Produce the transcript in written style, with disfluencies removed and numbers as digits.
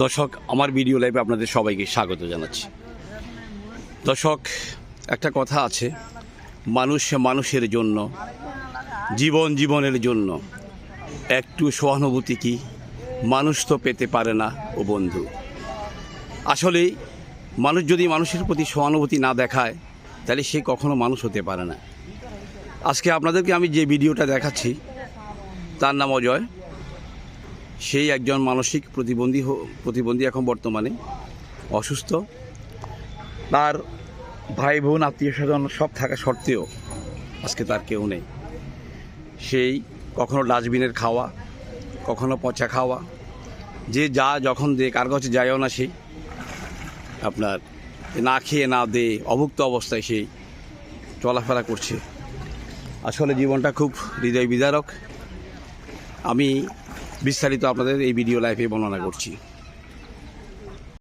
দর্শক, আমার ভিডিও লাইভে আপনাদের সবাইকে স্বাগত জানাচ্ছি। দর্শক, একটা কথা আছে, মানুষ মানুষের জন্য, জীবন জীবনের জন্য। একটু সহানুভূতি কি মানুষ তো পেতে পারে না ও বন্ধু। আসলে মানুষ যদি মানুষের প্রতি সহানুভূতি না দেখায় তাহলে সে কখনো মানুষ হতে পারে না। আজকে আপনাদেরকে আমি যে ভিডিওটা দেখাচ্ছি তার নাম অজয়। সেই একজন মানসিক প্রতিবন্ধী এখন বর্তমানে অসুস্থ। তার ভাই বোন আত্মীয় স্বজন সব থাকা সত্ত্বেও আজকে তার কেউ নেই। সেই কখনো ডাস্টবিনের খাওয়া, কখনো পচা খাওয়া, যে যা যখন দে কার কাছে যায়ও না, সেই আপনার না খেয়ে না দে অভুক্ত অবস্থায় সেই চলাফেরা করছে। আসলে জীবনটা খুব হৃদয় বিদারক। আমি বিস্তারিত আপনাদের এই ভিডিও লাইভে বর্ণনা করছি।